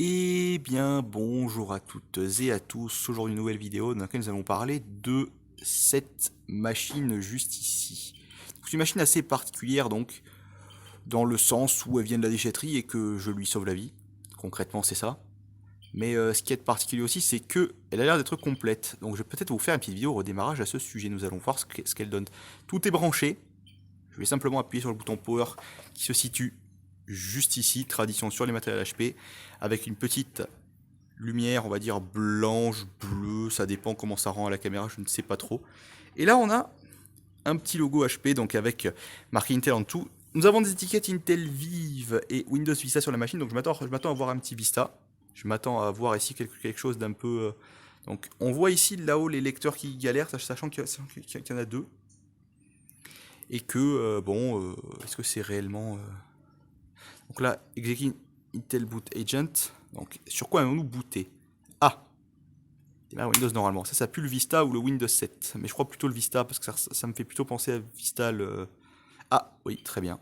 Eh bien, bonjour à toutes et à tous. Aujourd'hui, une nouvelle vidéo dans laquelle nous allons parler de cette machine juste ici. C'est une machine assez particulière, donc, dans le sens où elle vient de la déchetterie et que je lui sauve la vie. Concrètement, c'est ça. Mais ce qui est particulier aussi, c'est que elle a l'air d'être complète. Donc, je vais peut-être vous faire une petite vidéo au redémarrage à ce sujet. Nous allons voir ce qu'elle donne. Tout est branché. Je vais simplement appuyer sur le bouton Power qui se situe juste ici, tradition sur les matériels HP, avec une petite lumière, on va dire blanche, bleue, ça dépend comment ça rend à la caméra, je ne sais pas trop. Et là, on a un petit logo HP, donc avec marqué Intel en dessous. Nous avons des étiquettes Intel Vive et Windows Vista sur la machine, donc je m'attends à voir un petit Vista. Je m'attends à voir ici quelque chose d'un peu... Donc on voit ici là-haut les lecteurs qui galèrent, sachant qu'il y en a deux. Et que, est-ce que c'est réellement... Donc là, Execute Intel Boot Agent. Donc sur quoi allons-nous booter? Ah, Windows normalement. Ça pue le Vista ou le Windows 7. Mais je crois plutôt le Vista parce que ça me fait plutôt penser à Vista. Ah, oui, très bien.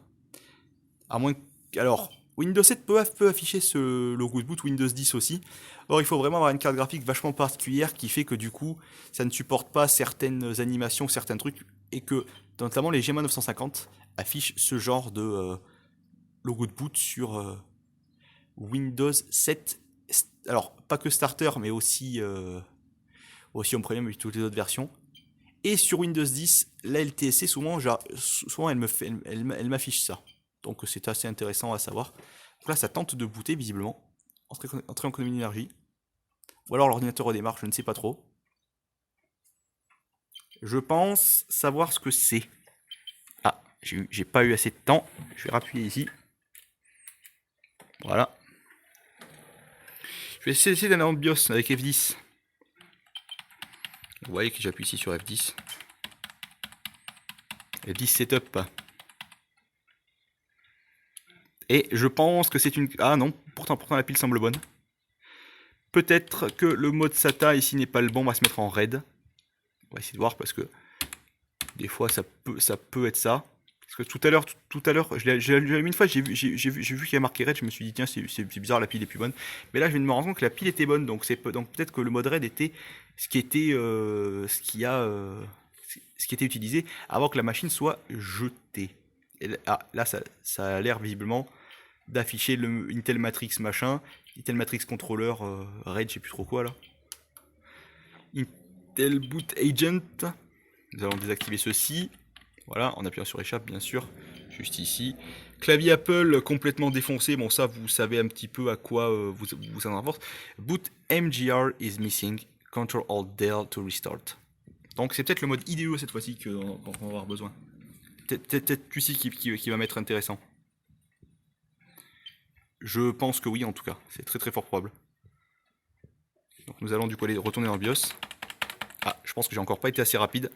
À moins que... Alors, Windows 7 peut afficher ce logo de boot, Windows 10 aussi. Or, il faut vraiment avoir une carte graphique vachement particulière qui fait que du coup, ça ne supporte pas certaines animations, certains trucs, et que notamment les GMA 950 affichent ce genre de logo de boot sur Windows 7. Alors, pas que Starter, mais aussi en premium avec toutes les autres versions. Et sur Windows 10, la LTSC, souvent elle m'affiche ça. Donc c'est assez intéressant à savoir. Donc là, ça tente de booter visiblement. Entrer en économie d'énergie. Ou alors l'ordinateur redémarre, je ne sais pas trop. Je pense savoir ce que c'est. Ah, j'ai pas eu assez de temps. Je vais rappuyer ici. Voilà. Je vais essayer d'aller en BIOS avec F10. Vous voyez que j'appuie ici sur F10. F10 Setup. Et je pense que c'est une... Ah non, pourtant la pile semble bonne. Peut-être que le mode SATA ici n'est pas le bon, on va se mettre en RAID. On va essayer de voir parce que des fois ça peut être ça. Parce que tout à l'heure, j'ai allumé une fois, j'ai vu qu'il y a marqué RAID, je me suis dit tiens c'est bizarre, la pile est plus bonne. Mais là je viens de me rendre compte que la pile était bonne, donc peut-être que le mode RAID était ce qui était utilisé avant que la machine soit jetée. Et là ça a l'air visiblement d'afficher le Intel Matrix machin, Intel Matrix Controller, RAID, je sais plus trop quoi là. Intel Boot Agent. Nous allons désactiver ceci. Voilà, en appuyant sur échappe bien sûr, juste ici. Clavier Apple complètement défoncé, bon ça vous savez un petit peu à quoi vous en importe. Boot MGR is missing, Control Alt Del to restart. Donc c'est peut-être le mode IDE cette fois-ci qu'on va avoir besoin. Peut-être celui-ci qui va m'être intéressant. Je pense que oui en tout cas, c'est très très fort probable. Donc nous allons du coup aller retourner dans le BIOS. Ah, je pense que j'ai encore pas été assez rapide.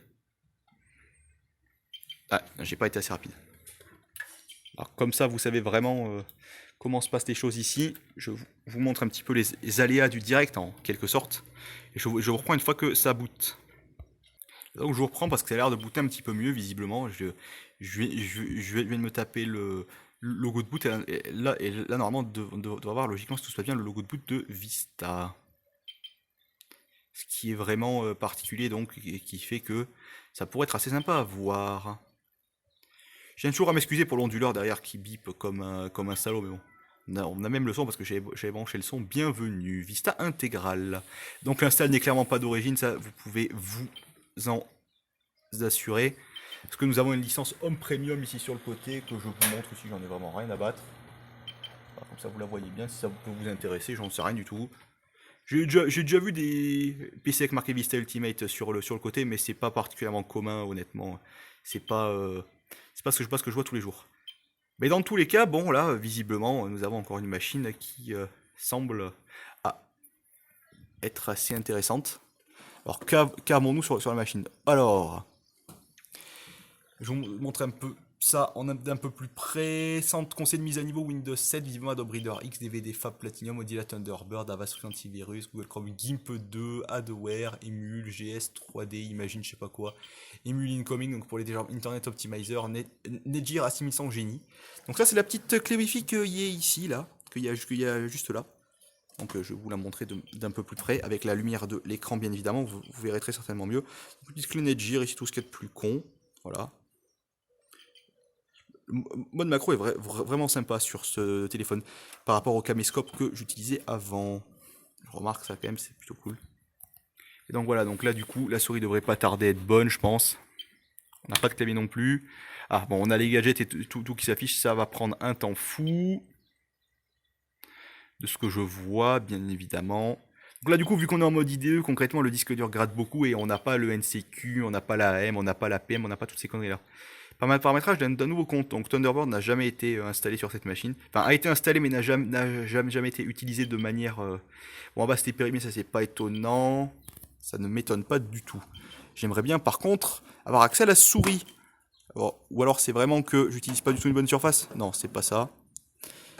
Ah, j'ai pas été assez rapide. Alors comme ça, vous savez vraiment comment se passent les choses ici. Je vous montre un petit peu les aléas du direct en quelque sorte. Et je vous reprends une fois que ça boot. Donc je vous reprends parce que ça a l'air de booter un petit peu mieux visiblement. Je viens de me taper le logo de boot et là normalement doit avoir logiquement si tout se passe bien le logo de boot de Vista. Ce qui est vraiment particulier donc et qui fait que ça pourrait être assez sympa à voir. Je viens toujours à m'excuser pour l'onduleur derrière qui bip comme un salaud, mais bon. On a même le son parce que j'avais branché le son. Bienvenue, Vista intégral. Donc l'install n'est clairement pas d'origine, ça vous pouvez vous en assurer. Parce que nous avons une licence Home Premium ici sur le côté que je vous montre ici, j'en ai vraiment rien à battre. Alors, comme ça vous la voyez bien, si ça peut vous intéresser, j'en sais rien du tout. J'ai déjà vu des PC avec marqué Vista Ultimate sur le côté, mais c'est pas particulièrement commun honnêtement. C'est pas ce que je vois tous les jours. Mais dans tous les cas, bon là, visiblement, nous avons encore une machine qui semble être assez intéressante. Alors, qu'avons-nous sur la machine? Alors, je vais vous montrer un peu ça d'un peu plus près. Centre conseil de mise à niveau Windows 7, visiblement Adobe Reader X, DVD, Fab Platinum, Mozilla Thunderbird, Avast Antivirus, Google Chrome, GIMP 2, Adware, Emule, GS 3D, Imagine, je sais pas quoi, Emule Incoming, donc pour les Internet Optimizer, Netgear A6100 Genie. Donc ça c'est la petite clé Wi-Fi qu'il y a ici, là, qu'il y a juste là. Donc je vais vous la montrer d'un peu plus près, avec la lumière de l'écran bien évidemment, vous verrez très certainement mieux. Petite clé Netgear, ici tout ce qu'il y a de plus con, voilà. Le mode macro est vraiment sympa sur ce téléphone, par rapport au caméscope que j'utilisais avant. Je remarque ça quand même, c'est plutôt cool. Et donc voilà, donc là du coup, la souris devrait pas tarder à être bonne, je pense. On n'a pas de clavier non plus. Ah bon, on a les gadgets et tout qui s'affiche, ça va prendre un temps fou. De ce que je vois, bien évidemment. Donc là, du coup, vu qu'on est en mode IDE, concrètement, le disque dur gratte beaucoup et on n'a pas le NCQ, on n'a pas la AM, on n'a pas la PM, on n'a pas toutes ces conneries-là. Paramétrage d'un nouveau compte. Donc Thunderbird n'a jamais été installé sur cette machine. Enfin, a été installé, mais n'a jamais été utilisé de manière... Bon, en bas, c'était périmé, ça c'est pas étonnant. Ça ne m'étonne pas du tout. J'aimerais bien, par contre, avoir accès à la souris. Ou alors c'est vraiment que j'utilise pas du tout une bonne surface. Non, c'est pas ça.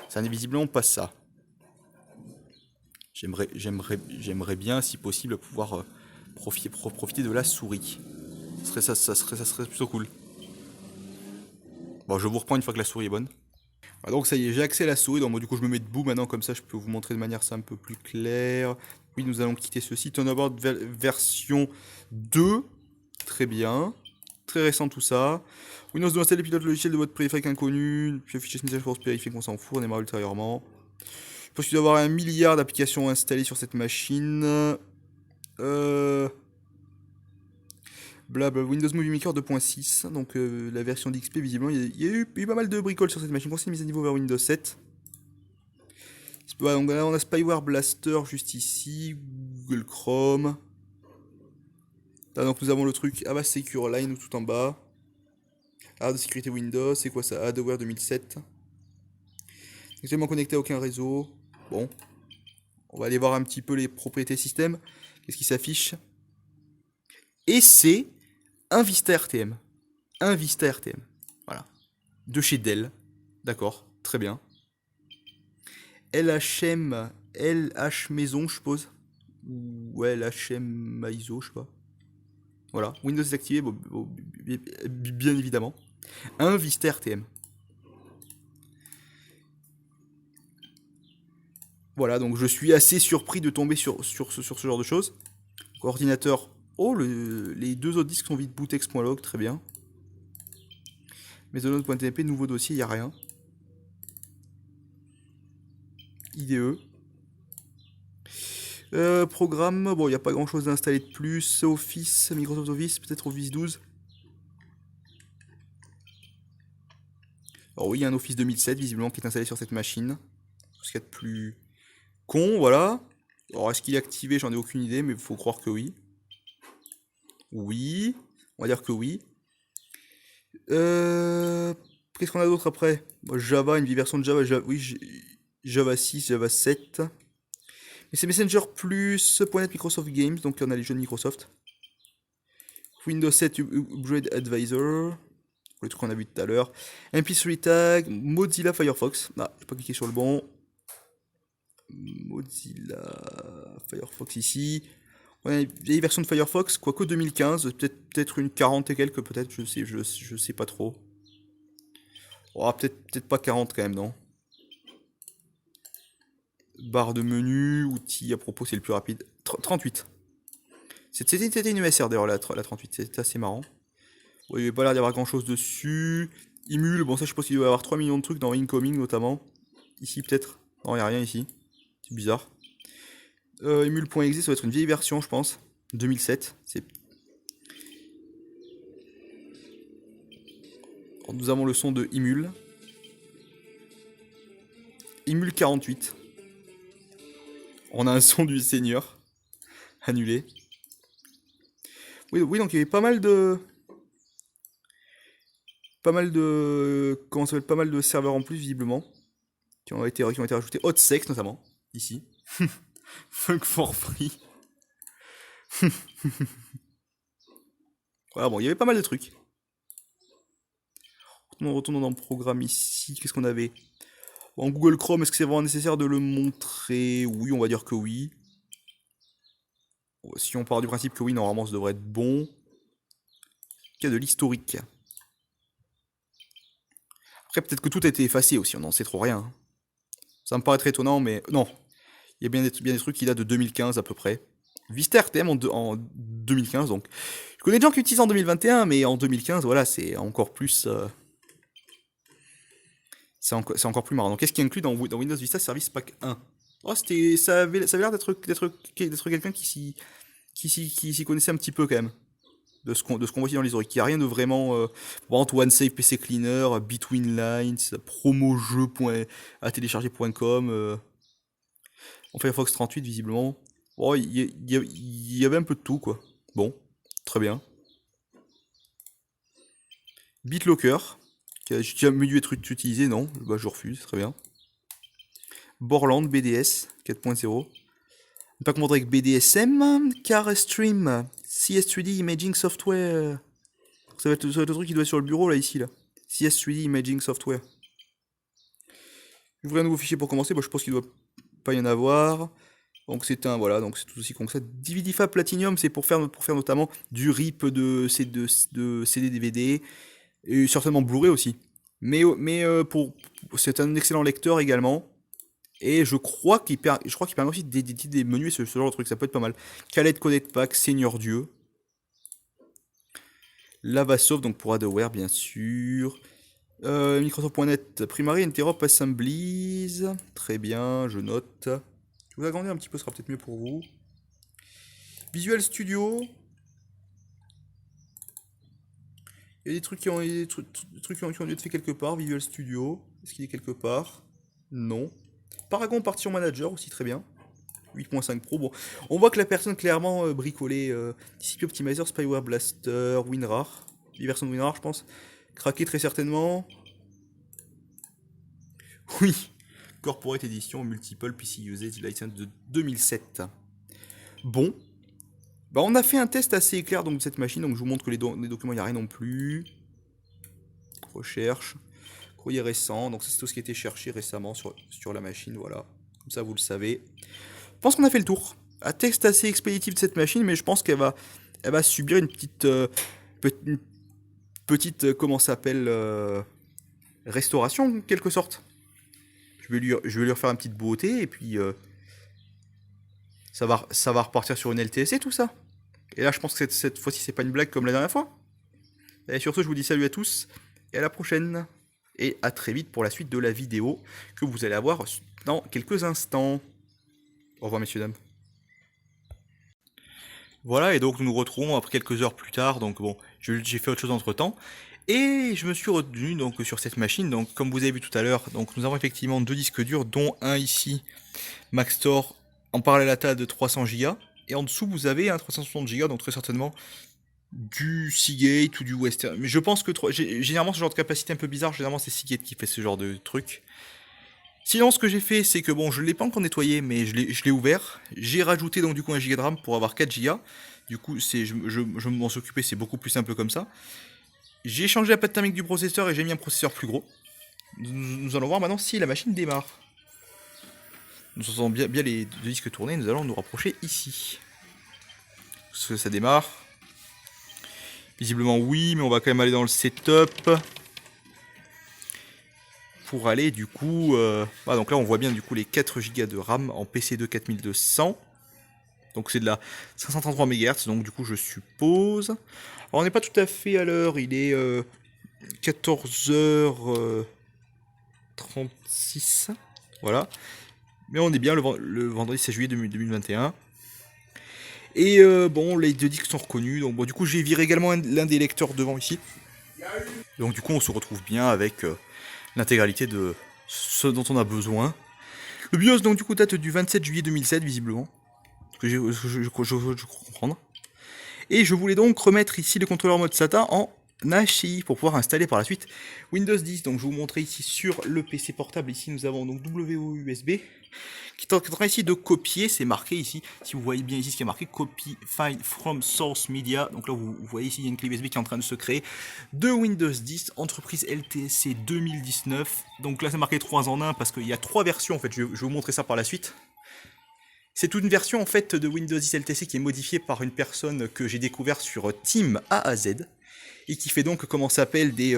Ça n'est visiblement pas ça. J'aimerais bien, si possible, pouvoir profiter de la souris. Ça serait plutôt cool. Bon, je vous reprends une fois que la souris est bonne. Ah, donc ça y est, j'ai accès à la souris. Donc moi, du coup, je me mets debout maintenant, comme ça, je peux vous montrer de manière un peu plus claire. Oui, nous allons quitter ceci. Thunderbird version 2. Très bien. Très récent tout ça. Windows doit installer le pilote logiciel de votre périphérique inconnu. Puis afficher ce message pour se vérifier qu'on s'en fout. On démarre ultérieurement. Je pense qu'il doit y avoir 1 milliard d'applications installées sur cette machine. Blabla, Windows Movie Maker 2.6, donc la version d'XP, visiblement, il y a eu pas mal de bricoles sur cette machine. Conseil mise à niveau vers Windows 7. Donc là, on a Spyware Blaster juste ici, Google Chrome. Là, donc nous avons le truc Avast Secure Line tout en bas. Arbre de sécurité Windows, c'est quoi ça? Adware 2007. Actuellement connecté à aucun réseau. Bon, on va aller voir un petit peu les propriétés système. Qu'est-ce qui s'affiche? Et c'est un Vista RTM. Un Vista RTM. Voilà. De chez Dell. D'accord, très bien. LHM, LH Maison, je suppose. Ou LHM ISO, je sais pas. Voilà, Windows est activé, bien évidemment. Un Vista RTM. Voilà, donc je suis assez surpris de tomber sur ce genre de choses. Ordinateur. Oh, les deux autres disques sont vite bootex.log, très bien. Methodnode.tmp, nouveau dossier, il n'y a rien. IDE. Programme, bon, il n'y a pas grand chose à installer de plus. Office, Microsoft Office, peut-être Office 12. Alors oui, il y a un Office 2007, visiblement, qui est installé sur cette machine. Ce qu'il y a de plus con, voilà. Alors, est-ce qu'il est activé? J'en ai aucune idée, mais il faut croire que oui. Oui, on va dire que oui. Qu'est-ce qu'on a d'autre après? Bon, Java, une vieille version de Java, oui, Java 6, Java 7. Mais c'est Messenger plus .NET Microsoft Games, donc on a les jeux de Microsoft. Windows 7 Upgrade Advisor, les trucs qu'on a vu tout à l'heure. MP3 Tag, Mozilla Firefox. Ah, j'ai pas cliqué sur le bon. Mozilla Firefox ici. On a une vieille version de Firefox, quoique 2015, peut-être une 40 et quelques, peut-être, je sais pas trop. Oh, peut-être pas 40 quand même, non? Barre de menu, outils à propos, c'est le plus rapide. 38. C'était une USR d'ailleurs, la 38, c'était assez marrant. Bon, il n'y avait pas l'air d'y avoir grand chose dessus. Imul, bon, ça je pense qu'il doit y avoir 3 millions de trucs dans Incoming notamment. Ici peut-être. Non, il n'y a rien ici. C'est bizarre. Emule.exe, ça va être une vieille version, je pense. 2007. Alors, nous avons le son de Emule. Emule 48. On a un son du Seigneur. Annulé. Oui, donc il y avait pas mal de... Comment ça s'appelle? Pas mal de serveurs en plus, visiblement. Qui ont été rajoutés. Hotsex, notamment. Ici. Funk for free. Voilà, bon, il y avait pas mal de trucs. Retournons dans le programme ici. Qu'est-ce qu'on avait? En Google Chrome, est-ce que c'est vraiment nécessaire de le montrer? Oui, on va dire que oui. Si on part du principe que oui, normalement, ça devrait être bon. Il y a de l'historique. Après, peut-être que tout a été effacé aussi, on n'en sait trop rien. Ça me paraît très étonnant, mais non. Il y a bien des trucs qui datent de 2015 à peu près. Vista RTM en 2015, donc. Je connais des gens qui utilisent en 2021, mais en 2015, voilà, c'est encore plus... c'est encore plus marrant. Donc, qu'est-ce qui est inclus dans Windows Vista Service Pack 1? Oh, ça avait l'air d'être quelqu'un qui s'y connaissait un petit peu quand même. De ce qu'on voit ici dans l'historique. Il n'y a rien de vraiment... OneSafe PC Cleaner, Between Lines, promojeu à télécharger.com, en Firefox 38 visiblement. Oh, il y avait un peu de tout quoi. Bon, très bien. BitLocker, qui a jamais dû être utilisé, non? Bah, je refuse, très bien. Borland BDS 4.0. Pas confondre avec BDSM, Car Stream, CS3D Imaging Software. Ça va être le truc qui doit être sur le bureau là, ici là. CS3D Imaging Software. J'ouvre un nouveau fichier pour commencer, bah, je pense qu'il doit pas y en avoir. Donc c'est voilà, donc c'est tout aussi con que ça. DVDFab Platinum, c'est pour faire notamment du RIP de CD DVD et certainement Blu-ray aussi. Mais c'est un excellent lecteur également. Et je crois qu'il permet aussi d'éditer des menus et ce genre de truc, ça peut être pas mal. Khaled Connect Pack, Seigneur Dieu. Lavasoft, donc pour Adware bien sûr. Microsoft.net, Primary Interop Assemblies. Très bien, je note. Je vous agrandir un petit peu, ce sera peut-être mieux pour vous. Visual Studio. Il y a des trucs qui ont dû être faits quelque part. Visual Studio. Est-ce qu'il est quelque part? Non. Paragon Partition Manager aussi très bien. 8.5 Pro. Bon, on voit que la personne clairement bricolé TCP Optimizer, Spyware Blaster, WinRAR. Les versions de WinRAR, je pense. Craqué très certainement. Oui. Corporate Edition Multiple PC Usage License de 2007. Bon. Bah, on a fait un test assez éclair donc, de cette machine. Donc je vous montre que les documents, il n'y a rien non plus. Recherche. Courrier récent. Donc c'est tout ce qui a été cherché récemment sur la machine. Voilà. Comme ça, vous le savez. Je pense qu'on a fait le tour. Un test assez expéditif de cette machine, mais je pense qu'elle va subir une petite comment ça s'appelle, restauration en quelque sorte. Je vais lui refaire une petite beauté et puis ça va repartir sur une LTSC tout ça. Et là je pense que cette fois-ci c'est pas une blague comme la dernière fois. Et sur ce je vous dis salut à tous et à la prochaine. Et à très vite pour la suite de la vidéo que vous allez avoir dans quelques instants. Au revoir messieurs dames. Voilà, et donc nous nous retrouvons après quelques heures plus tard, donc bon, j'ai fait autre chose entre temps, et je me suis retenu donc sur cette machine, donc comme vous avez vu tout à l'heure, donc nous avons effectivement deux disques durs, dont un ici, Maxtor, en parallèle à de 300 Go, et en dessous vous avez un 360 Go, donc très certainement du Seagate ou du Western, mais je pense que généralement ce genre de capacité un peu bizarre, généralement c'est Seagate qui fait ce genre de truc. Sinon, ce que j'ai fait, c'est que bon, je ne l'ai pas encore nettoyé, mais je l'ai ouvert. J'ai rajouté donc du coup 1 Go de RAM pour avoir 4 Go. Du coup, je m'en suis occupé, c'est beaucoup plus simple comme ça. J'ai changé la pâte thermique du processeur et j'ai mis un processeur plus gros. Nous allons voir maintenant si la machine démarre. Nous entendons bien les deux disques tourner, nous allons nous rapprocher ici. Est-ce que ça démarre? Visiblement oui, mais on va quand même aller dans le setup. Pour aller du coup, donc là on voit bien du coup les 4 Go de RAM en PC2 4200. Donc c'est de la 533 MHz, donc du coup je suppose. Alors on n'est pas tout à fait à l'heure, il est 14h36. Voilà. Mais on est bien le vendredi 16 juillet 2021. Et bon, les deux disques sont reconnus. Donc bon, du coup j'ai viré également l'un des lecteurs devant ici. Donc du coup on se retrouve bien avec l'intégralité de ce dont on a besoin. Le BIOS donc du coup date du 27 juillet 2007 visiblement. Ce que je crois comprendre. Et je voulais donc remettre ici le contrôleur mode SATA en HCI pour pouvoir installer par la suite Windows 10. Donc je vais vous montrer ici sur le PC portable. Ici nous avons donc WOUSB qui est en train ici de copier. C'est marqué ici, si vous voyez bien ici ce qui est marqué Copy File from Source Media. Donc là vous voyez ici il y a une clé USB qui est en train de se créer de Windows 10 entreprise LTSC 2019. Donc là c'est marqué 3 en 1 parce qu'il y a 3 versions en fait. Je vais vous montrer ça par la suite. C'est une version en fait de Windows 10 LTC qui est modifiée par une personne que j'ai découvert sur Team A à Z et qui fait donc comment ça s'appelle des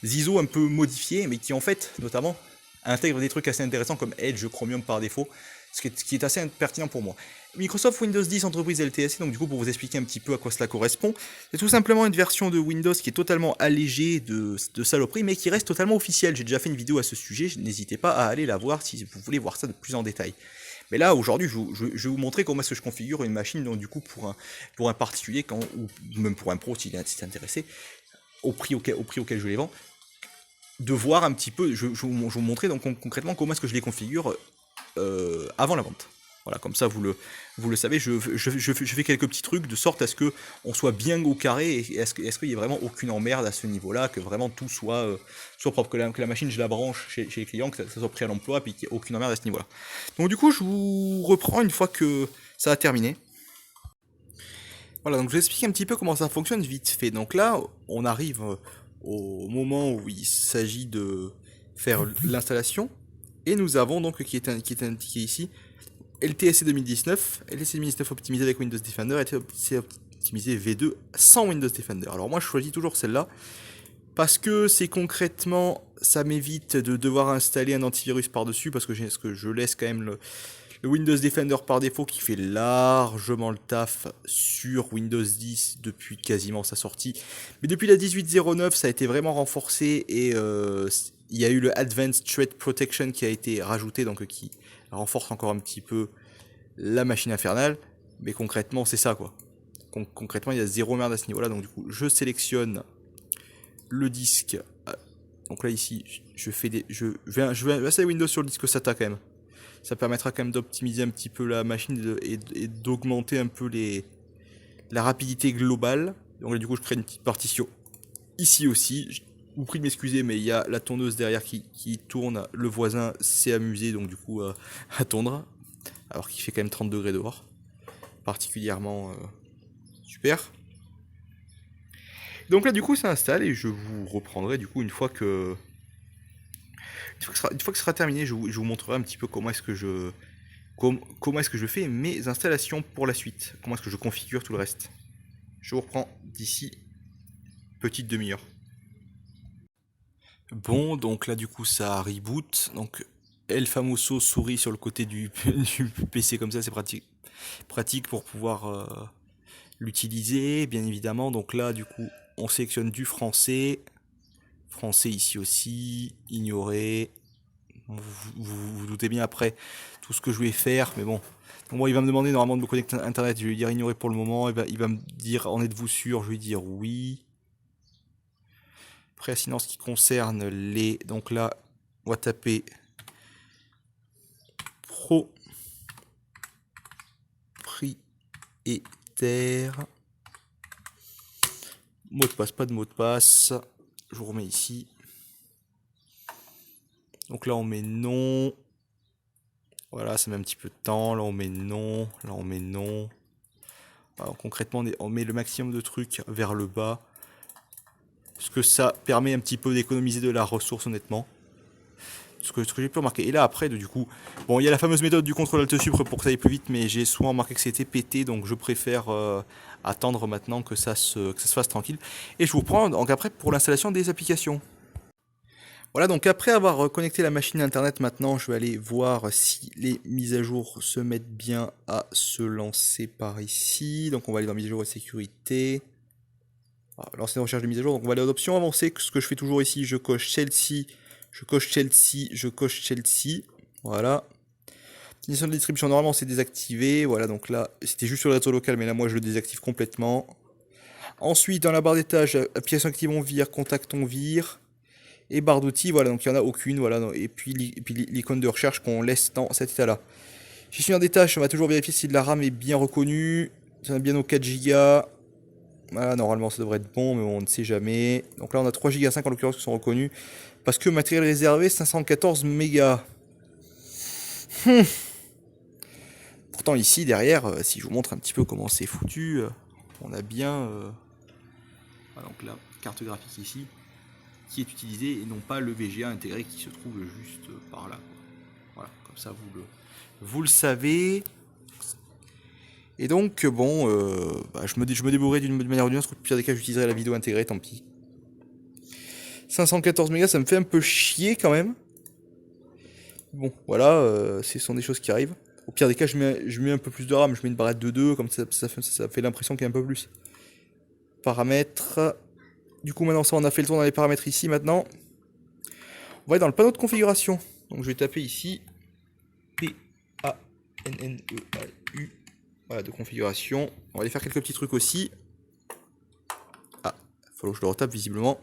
ISO un peu modifiés mais qui en fait notamment intègre des trucs assez intéressants comme Edge, Chromium par défaut. ce qui est assez pertinent pour moi. Microsoft Windows 10 Entreprise LTSC, donc du coup pour vous expliquer un petit peu à quoi cela correspond, c'est tout simplement une version de Windows qui est totalement allégée de saloperie, mais qui reste totalement officielle. J'ai déjà fait une vidéo à ce sujet, n'hésitez pas à aller la voir si vous voulez voir ça de plus en détail. Mais là, aujourd'hui, je vais vous montrer comment est-ce que je configure une machine, donc du coup pour un particulier, ou même pour un pro s'il est intéressé, au prix auquel je les vends, de voir un petit peu, je vais vous montrer donc concrètement comment est-ce que je les configure avant la vente. Voilà, comme ça vous le savez, je fais quelques petits trucs de sorte à ce que on soit bien au carré et est-ce qu'il n'y ait vraiment aucune emmerde à ce niveau-là, que vraiment tout soit propre, que la machine je la branche chez les clients, que ça soit prêt à l'emploi, puis qu'il n'y ait aucune emmerde à ce niveau-là. Donc du coup je vous reprends une fois que ça a terminé. Voilà, donc je vais expliquer un petit peu comment ça fonctionne vite fait. Donc là, on arrive au moment où il s'agit de faire l'installation. Et nous avons donc, qui est indiqué ici, LTSC 2019, LTSC 2019 optimisé avec Windows Defender, et LTSC optimisé V2 sans Windows Defender. Alors moi je choisis toujours celle-là, parce que c'est concrètement, ça m'évite de devoir installer un antivirus par-dessus, parce que je laisse quand même le Windows Defender par défaut qui fait largement le taf sur Windows 10 depuis quasiment sa sortie. Mais depuis la 18.09, ça a été vraiment renforcé et il y a eu le Advanced Threat Protection qui a été rajouté, donc qui renforce encore un petit peu la machine infernale. Mais concrètement, c'est ça quoi. Concrètement, il y a zéro merde à ce niveau-là. Donc du coup, je sélectionne le disque. Donc là ici, je vais installer Windows sur le disque SATA quand même. Ça permettra quand même d'optimiser un petit peu la machine et d'augmenter un peu la rapidité globale. Donc là du coup je crée une petite partition ici aussi. Je vous prie de m'excuser mais il y a la tondeuse derrière qui tourne. Le voisin s'est amusé donc du coup à tondre. Alors qu'il fait quand même 30 degrés dehors. Particulièrement super. Donc là du coup ça installe et je vous reprendrai du coup une fois que ce sera terminé, je vous montrerai un petit peu comment est-ce que je fais mes installations pour la suite. Comment est-ce que je configure tout le reste. Je vous reprends d'ici petite demi-heure. Bon, donc là du coup ça reboot. Donc El Famoso sourit sur le côté du PC comme ça, c'est pratique pour pouvoir l'utiliser, bien évidemment. Donc là du coup on sélectionne du français. Français ici aussi, ignorer. Vous doutez bien après tout ce que je vais faire, mais bon. Donc moi, il va me demander normalement de me connecter à Internet. Je vais lui dire ignorer pour le moment. Il va me dire en êtes-vous sûr? Je vais lui dire oui. Après, sinon, ce qui concerne les. Donc là, on va taper propriétaire. Mot de passe, pas de mot de passe. Je vous remets ici. Donc là, on met non. Voilà, ça met un petit peu de temps. Là, on met non. Là, on met non. Alors, concrètement, on met le maximum de trucs vers le bas. Parce que ça permet un petit peu d'économiser de la ressource, honnêtement. Ce que j'ai pu remarquer. Et là, après, du coup, bon, il y a la fameuse méthode du contrôle Alt-Sup pour que ça aille plus vite, mais j'ai souvent remarqué que c'était pété, donc je préfère attendre maintenant que ça se fasse tranquille. Et je vous reprends donc après pour l'installation des applications. Voilà, donc après avoir connecté la machine internet, maintenant je vais aller voir si les mises à jour se mettent bien à se lancer par ici. Donc on va aller dans mise à jour et sécurité. Lancer une recherche de mise à jour, donc on va aller aux options avancées, ce que je fais toujours ici, je coche Chelsea, je coche Chelsea, je coche Chelsea. Voilà. Définition de distribution, normalement c'est désactivé. Voilà, donc là c'était juste sur le réseau local, mais là moi je le désactive complètement. Ensuite, dans la barre des tâches, application active on vire, contact on vire. Et barre d'outils, voilà, donc il n'y en a aucune, voilà, et puis l'icône de recherche qu'on laisse dans cet état-là. Gestionnaire des tâches, on va toujours vérifier si la RAM est bien reconnue, ça va bien aux 4 Go. Voilà, normalement ça devrait être bon, mais on ne sait jamais. Donc là on a 3 Go 5 en l'occurrence qui sont reconnus, parce que matériel réservé 514 mégas. Pourtant ici derrière, si je vous montre un petit peu comment c'est foutu, on a bien, voilà, donc la carte graphique ici, qui est utilisé et non pas le VGA intégré qui se trouve juste par là. Voilà, comme ça vous le savez. Et donc bon, je me débrouillerai d'une manière ou d'une autre. Au pire des cas, j'utiliserai la vidéo intégrée, tant pis. 514 mégas, ça me fait un peu chier quand même. Bon, voilà, ce sont des choses qui arrivent. Au pire des cas, je mets un peu plus de RAM, je mets une barrette de 2, comme ça fait l'impression qu'il y a un peu plus. Paramètres. Du coup, maintenant, ça, on a fait le tour dans les paramètres ici, maintenant. On va aller dans le panneau de configuration. Donc, je vais taper ici P-A-N-N-E-A-U. Voilà, de configuration. On va aller faire quelques petits trucs aussi. Ah, il faut que je le retape visiblement.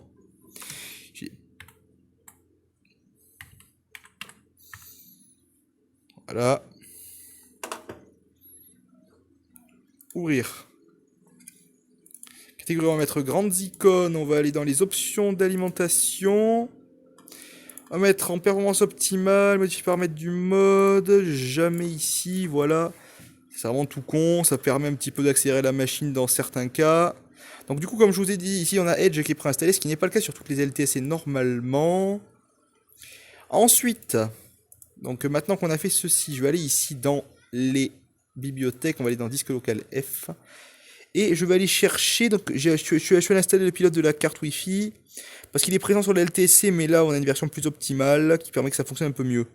Voilà. Ouvrir. Catégorie, on va mettre grandes icônes. On va aller dans les options d'alimentation. On va mettre en performance optimale, modifier paramètres du mode. Jamais ici, voilà. C'est vraiment tout con. Ça permet un petit peu d'accélérer la machine dans certains cas. Donc du coup, comme je vous ai dit, ici on a Edge qui est préinstallé, ce qui n'est pas le cas sur toutes les LTSC normalement. Ensuite, donc maintenant qu'on a fait ceci, je vais aller ici dans les bibliothèques, on va aller dans disque local F. Et je vais aller chercher, donc je suis allé installer le pilote de la carte Wi-Fi, parce qu'il est présent sur la LTSC, mais là on a une version plus optimale, qui permet que ça fonctionne un peu mieux.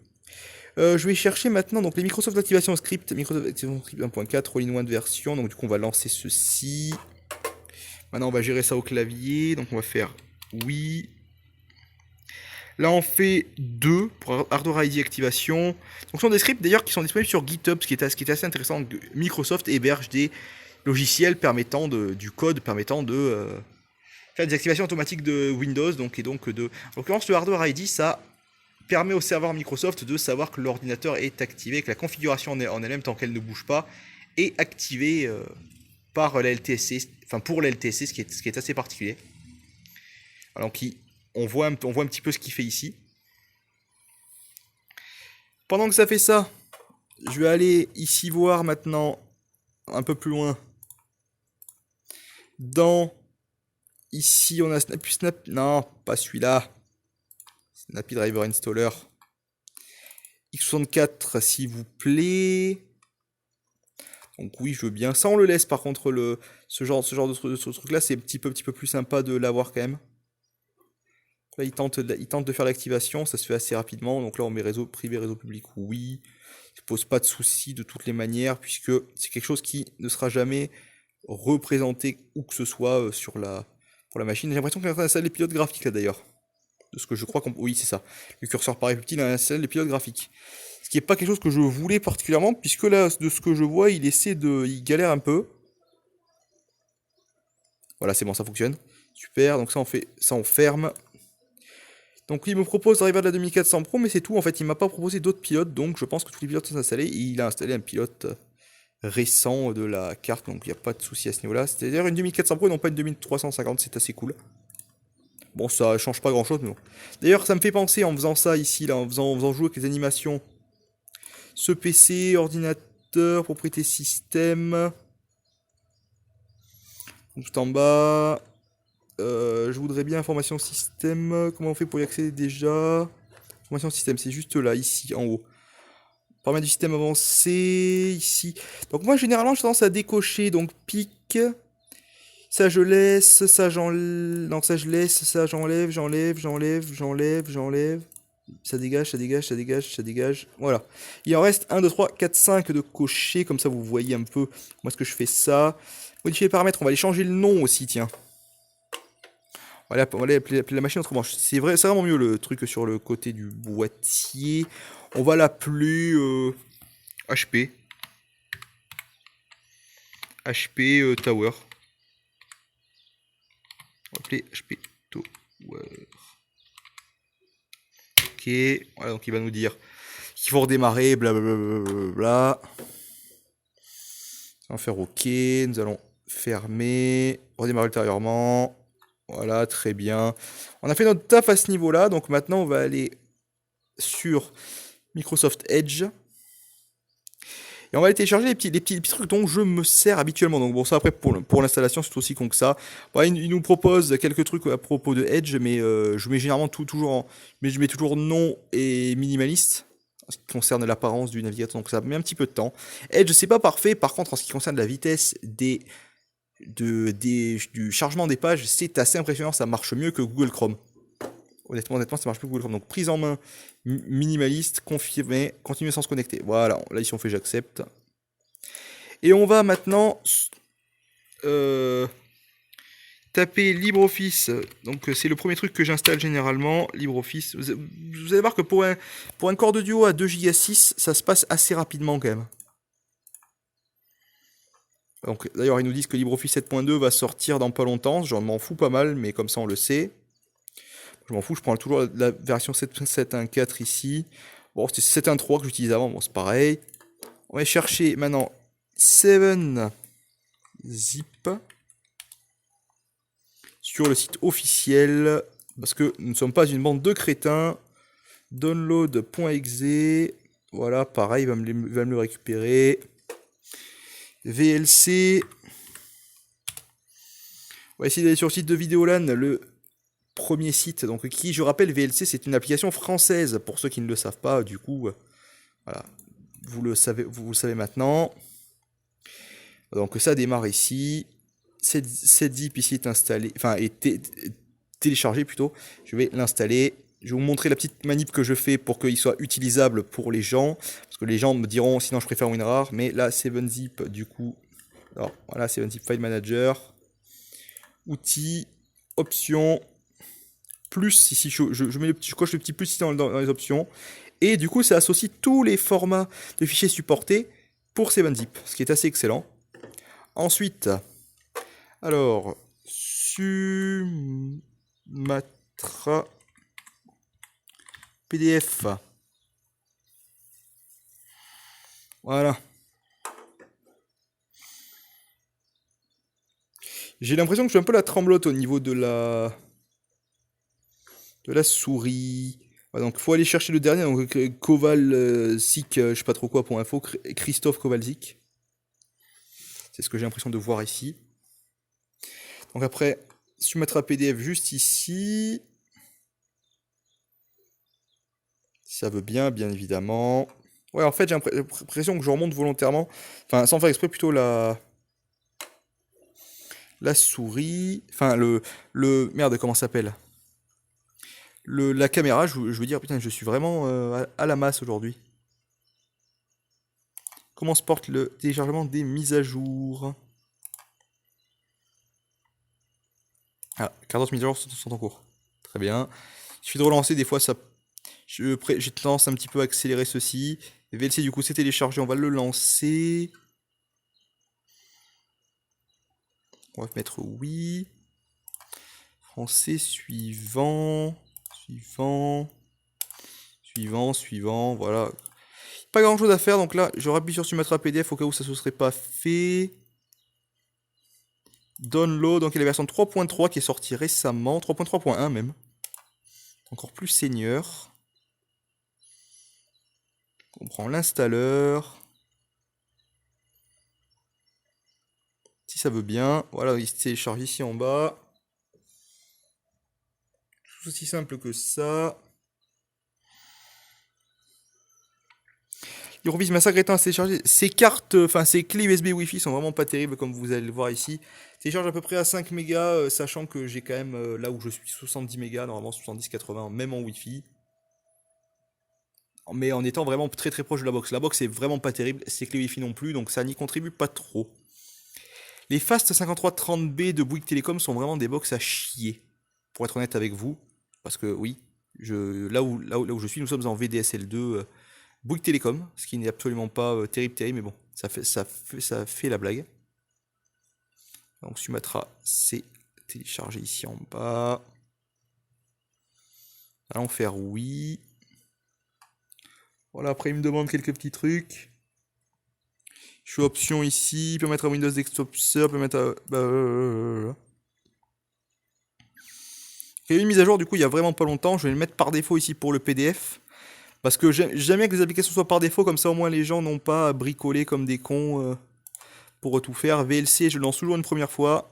Je vais chercher maintenant donc les Microsoft Activation Script, Microsoft Activation Script 1.4, all-in-one version, donc du coup on va lancer ceci. Maintenant on va gérer ça au clavier, donc on va faire oui. Là on fait 2 pour Hardware ID activation. Donc ce sont des scripts d'ailleurs qui sont disponibles sur GitHub, ce qui est assez intéressant. Microsoft héberge des logiciels permettant du code permettant de faire des activations automatiques de Windows. En l'occurrence le Hardware ID, ça permet au serveur Microsoft de savoir que l'ordinateur est activé, que la configuration en elle-même, tant qu'elle ne bouge pas, est activée par la LTSC, enfin pour la LTSC, ce qui est assez particulier. Alors on voit un petit peu ce qu'il fait ici. Pendant que ça fait ça, je vais aller ici voir maintenant, un peu plus loin, ici on a non, pas celui-là, Snappy Driver Installer, x64 s'il vous plaît. Donc oui, je veux bien. Ça, on le laisse par contre, ce genre de truc-là, c'est un petit peu plus sympa de l'avoir quand même. Là, il tente de faire l'activation, ça se fait assez rapidement. Donc là, on met réseau privé, réseau public, oui. Ça pose pas de soucis de toutes les manières, puisque c'est quelque chose qui ne sera jamais représenté où que ce soit pour la machine. J'ai l'impression qu'on est en train d'installer les pilotes graphiques là d'ailleurs. De ce que je crois qu'on... Oui, c'est ça. Le curseur paraît petit, il a installé les pilotes graphiques. Ce qui n'est pas quelque chose que je voulais particulièrement, puisque là, de ce que je vois, il galère un peu. Voilà, c'est bon, ça fonctionne. Super, donc ça on ferme. Donc il me propose d'arriver à la 2400 Pro, mais c'est tout. En fait, il m'a pas proposé d'autres pilotes, donc je pense que tous les pilotes sont installés. Et il a installé un pilote récent de la carte, donc il n'y a pas de souci à ce niveau-là. C'est-à-dire une 2400 Pro et non pas une 2350, c'est assez cool. Bon, ça change pas grand-chose, mais bon. D'ailleurs, ça me fait penser en faisant ça ici, là, en faisant jouer avec les animations. Ce PC, ordinateur, propriété système. Tout en bas. Je voudrais bien information système. Comment on fait pour y accéder déjà? Information système, c'est juste là, ici, en haut. Paramètres du système avancé, ici. Donc moi, généralement, j'ai tendance à décocher. Donc, pic. Ça, je laisse. Ça, j'enlève. Non, ça, je laisse. Ça, j'enlève. Ça dégage, ça dégage, ça dégage, ça dégage. Voilà. Il en reste 1, 2, 3, 4, 5 de cocher. Comme ça, vous voyez un peu comment est-ce que je fais ça. Modifier les paramètres. On va aller changer le nom aussi, tiens. On va aller appeler la machine autrement. C'est vraiment mieux le truc sur le côté du boîtier. On va l'appeler HP. HP Tower. On va l'appeler HP Tower. Ok. Voilà, donc il va nous dire qu'il faut redémarrer, blablabla. On va faire OK. Nous allons fermer. Redémarrer ultérieurement. Voilà, très bien. On a fait notre taf à ce niveau-là. Donc maintenant, on va aller sur Microsoft Edge. Et on va aller télécharger les petits trucs dont je me sers habituellement. Donc bon, ça après, pour l'installation, c'est aussi con que ça. Bon, il nous propose quelques trucs à propos de Edge, mais je mets généralement je mets toujours non et minimaliste. En ce qui concerne l'apparence du navigateur, donc ça met un petit peu de temps. Edge, c'est pas parfait. Par contre, en ce qui concerne la vitesse du chargement des pages, c'est assez impressionnant, ça marche mieux que Google Chrome. Honnêtement, ça marche plus Google Chrome. Donc prise en main, minimaliste, confirmé, continuer sans se connecter. Voilà, là ici on fait j'accepte. Et on va maintenant taper LibreOffice. Donc c'est le premier truc que j'installe généralement, LibreOffice. Vous allez voir que pour un corps de duo à 2 Go 6, ça se passe assez rapidement quand même. Donc d'ailleurs ils nous disent que LibreOffice 7.2 va sortir dans pas longtemps. J'en m'en fous pas mal, mais comme ça on le sait. Je m'en fous, je prends toujours la version 7.1.4 ici. Bon, c'était 7.1.3 que j'utilisais avant, bon c'est pareil. On va chercher maintenant 7zip sur le site officiel, parce que nous ne sommes pas une bande de crétins. Download.exe, voilà, pareil, il va me le récupérer. VLC. On va essayer d'aller sur le site de Vidéolan, le premier site, donc qui, je rappelle, VLC, c'est une application française, pour ceux qui ne le savent pas, du coup, voilà, vous le savez maintenant. Donc ça démarre ici, cette zip ici est installé, enfin est téléchargé plutôt, je vais l'installer. Je vais vous montrer la petite manip que je fais pour qu'il soit utilisable pour les gens, parce que les gens me diront sinon je préfère WinRAR, mais là 7zip du coup, alors voilà 7zip File Manager, outils, options, plus ici je coche le petit plus ici dans les options, et du coup ça associe tous les formats de fichiers supportés pour 7zip, ce qui est assez excellent. Ensuite, alors Sumatra PDF. Voilà. J'ai l'impression que je suis un peu la tremblote au niveau de la souris. Voilà, donc il faut aller chercher le dernier, donc Kowalczyk, je sais pas trop quoi pour info, Christophe Kowalczyk. C'est ce que j'ai l'impression de voir ici. Donc après, Sumatra PDF juste ici. Si ça veut bien, bien évidemment. Ouais, en fait, j'ai l'impression que je remonte volontairement, enfin, sans faire exprès, plutôt la souris, enfin, merde, comment ça s'appelle? La caméra, je veux dire, putain, je suis vraiment à la masse aujourd'hui. Comment se porte le téléchargement des mises à jour? Ah, 14 mises à jour sont en cours. Très bien. Il suffit de relancer, des fois, ça... J'ai tendance un petit peu à accélérer ceci. VLC, du coup, c'est téléchargé, on va le lancer. On va mettre oui. Français, suivant. Suivant, voilà. Pas grand chose à faire, donc là, je rappuie sur Sumatra PDF au cas où ça se serait pas fait. Download, donc il y a la version 3.3 qui est sortie récemment, 3.3.1 même. Encore plus seigneur. On prend l'installeur. Si ça veut bien, voilà, il se télécharge ici en bas. Tout aussi simple que ça. Eurovis m'a sacré temps à se télécharger. Ces cartes, enfin ces clés USB Wi-Fi sont vraiment pas terribles comme vous allez le voir ici. Télécharge à peu près à 5 mégas, sachant que j'ai quand même là où je suis 70 mégas, normalement 70-80, même en Wi-Fi. Mais en étant vraiment très très proche de la box. La box est vraiment pas terrible, ces clés Wi-Fi non plus, donc ça n'y contribue pas trop. Les Fast 5330B de Bouygues Telecom sont vraiment des box à chier, pour être honnête avec vous. Parce que oui, là où je suis, nous sommes en VDSL2 Bouygues Telecom, ce qui n'est absolument pas terrible, mais bon, ça fait la blague. Donc Sumatra, c'est téléchargé ici en bas. Allons faire oui. Voilà, après il me demande quelques petits trucs. Je suis option ici, permettre à Windows Desktop Server, permettre à... Il y a eu une mise à jour du coup il y a vraiment pas longtemps, je vais le mettre par défaut ici pour le PDF. Parce que j'aime bien que les applications soient par défaut, comme ça au moins les gens n'ont pas à bricoler comme des cons pour tout faire. VLC, je le lance toujours une première fois.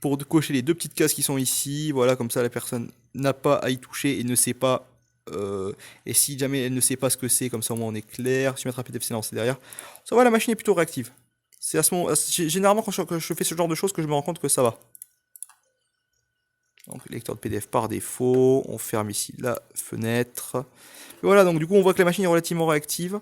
Pour cocher les deux petites cases qui sont ici, voilà, comme ça la personne n'a pas à y toucher et ne sait pas. Et si jamais elle ne sait pas ce que c'est, comme ça au moins on est clair. Soumettre un PDF, c'est lancé derrière. Ça va, la machine est plutôt réactive. C'est à ce moment, généralement quand je fais ce genre de choses que je me rends compte que ça va. Donc lecteur de PDF par défaut, on ferme ici la fenêtre. Et voilà, donc du coup on voit que la machine est relativement réactive.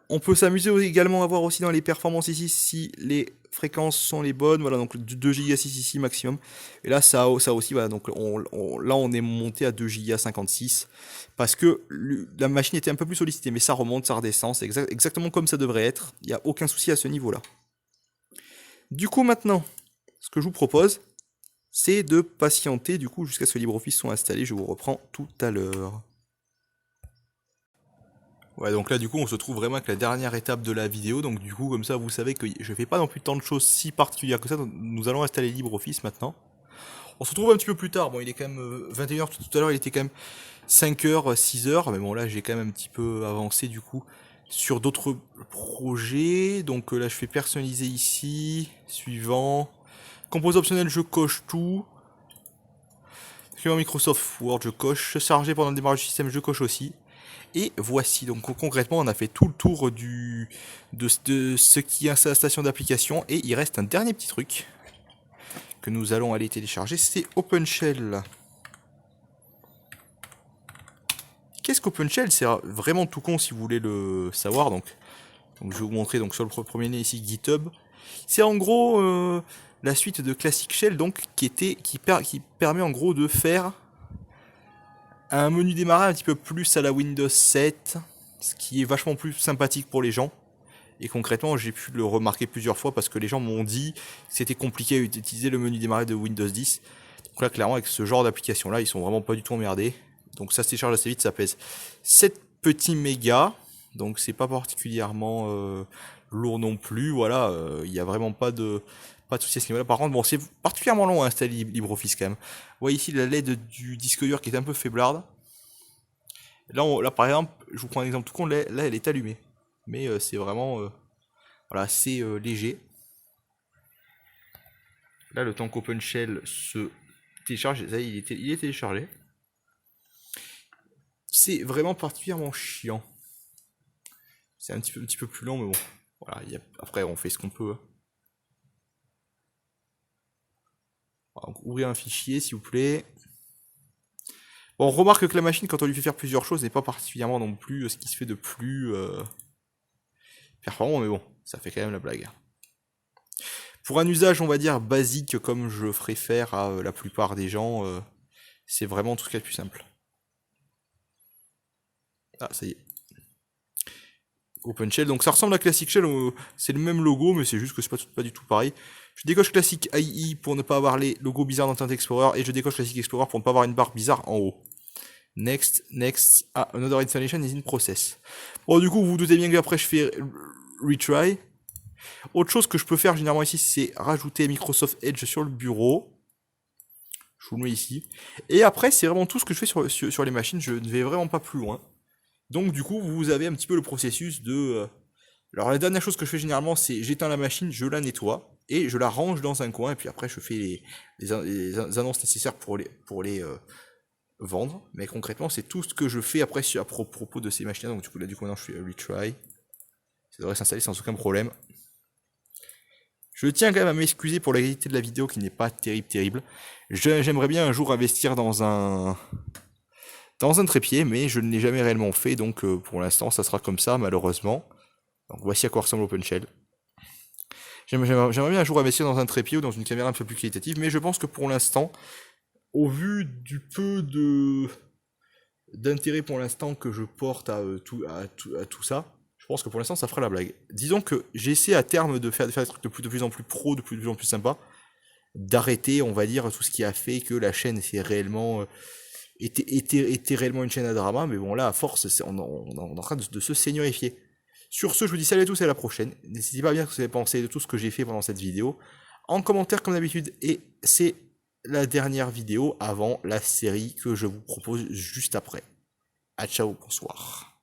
On peut s'amuser également à voir aussi dans les performances ici si les fréquences sont les bonnes. Voilà, donc 2 Go 6 ici maximum. Et là ça aussi, voilà, donc là on est monté à 2 Go 56 parce que la machine était un peu plus sollicitée, mais ça remonte, ça redescend, c'est exactement comme ça devrait être. Il n'y a aucun souci à ce niveau-là. Du coup maintenant, ce que je vous propose, c'est de patienter du coup jusqu'à ce que LibreOffice soit installé. Je vous reprends tout à l'heure. Ouais, donc là du coup on se trouve vraiment avec la dernière étape de la vidéo. Donc du coup comme ça vous savez que je fais pas non plus tant de choses si particulières que ça. Donc, nous allons installer LibreOffice maintenant. On se retrouve un petit peu plus tard. Bon, il est quand même 21h, tout à l'heure il était quand même 5h, 6h. Mais bon là j'ai quand même un petit peu avancé du coup sur d'autres projets. Donc là je fais personnaliser ici. Suivant. Compose optionnel, je coche tout. Microsoft Word, je coche. Chargé pendant le démarrage du système, je coche aussi. Et voici, donc concrètement on a fait tout le tour de ce qui est installation d'application. Et il reste un dernier petit truc que nous allons aller télécharger, c'est OpenShell. Qu'est-ce qu'OpenShell? C'est vraiment tout con si vous voulez le savoir. Donc je vais vous montrer donc sur le premier lien ici GitHub. C'est en gros la suite de Classic Shell donc qui permet en gros de faire un menu démarrage un petit peu plus à la Windows 7, ce qui est vachement plus sympathique pour les gens. Et concrètement, j'ai pu le remarquer plusieurs fois parce que les gens m'ont dit que c'était compliqué d'utiliser le menu démarrage de Windows 10. Donc là, clairement, avec ce genre d'application-là, ils sont vraiment pas du tout emmerdés. Donc ça se télécharge assez vite, ça pèse 7 petits mégas. Donc c'est pas particulièrement lourd non plus. Voilà, il n'y a vraiment pas de souci à ce niveau-là. Par contre, bon, c'est particulièrement long à installer LibreOffice quand même. Vous voyez ici la LED du disque dur qui est un peu faiblarde. Là, par exemple, je vous prends un exemple tout con, là elle est allumée. Mais c'est vraiment voilà, assez léger. Là, le temps qu'OpenShell se télécharge, ça y est, il est téléchargé. C'est vraiment particulièrement chiant. C'est un petit peu plus long, mais bon. Voilà, après, on fait ce qu'on peut. Donc, ouvrir un fichier, s'il vous plaît. Bon, on remarque que la machine, quand on lui fait faire plusieurs choses, n'est pas particulièrement non plus ce qui se fait de plus performant, mais bon, ça fait quand même la blague. Pour un usage, on va dire, basique, comme je ferai faire à la plupart des gens, c'est vraiment tout ce qu'il y a de plus simple. Ah, ça y est. OpenShell, donc ça ressemble à Classic Shell, c'est le même logo, mais c'est juste que c'est pas du tout pareil. Je décoche Classic IE pour ne pas avoir les logos bizarres dans Internet Explorer, et je décoche Classic Explorer pour ne pas avoir une barre bizarre en haut. Next, next. Ah, another installation is in process. Bon, du coup, vous vous doutez bien qu'après je fais retry. Autre chose que je peux faire généralement ici, c'est rajouter Microsoft Edge sur le bureau. Je vous le mets ici. Et après, c'est vraiment tout ce que je fais sur les machines. Je ne vais vraiment pas plus loin. Donc du coup, vous avez un petit peu le processus de... Alors la dernière chose que je fais généralement, c'est j'éteins la machine, je la nettoie, et je la range dans un coin, et puis après je fais les annonces nécessaires pour les vendre. Mais concrètement, c'est tout ce que je fais après à propos de ces machines. Donc du coup, maintenant je fais retry. Ça devrait s'installer sans aucun problème. Je tiens quand même à m'excuser pour la qualité de la vidéo qui n'est pas terrible. J'aimerais bien un jour investir dans un trépied, mais je ne l'ai jamais réellement fait, donc pour l'instant ça sera comme ça malheureusement. Donc voici à quoi ressemble OpenShell. J'aimerais bien un jour investir dans un trépied ou dans une caméra un peu plus qualitative, mais je pense que pour l'instant, au vu du peu d'intérêt pour l'instant que je porte à tout ça, je pense que pour l'instant ça fera la blague. Disons que j'essaie à terme de faire des trucs de plus en plus pro, de plus en plus sympa, d'arrêter, on va dire, tout ce qui a fait que la chaîne était réellement une chaîne à drama, mais bon là à force on est en train de se seigneurifier. Sur ce, je vous dis salut à tous et à la prochaine. N'hésitez pas à me dire ce que vous avez pensé de tout ce que j'ai fait pendant cette vidéo en commentaire comme d'habitude, et c'est la dernière vidéo avant la série que je vous propose juste après. A ciao, bonsoir.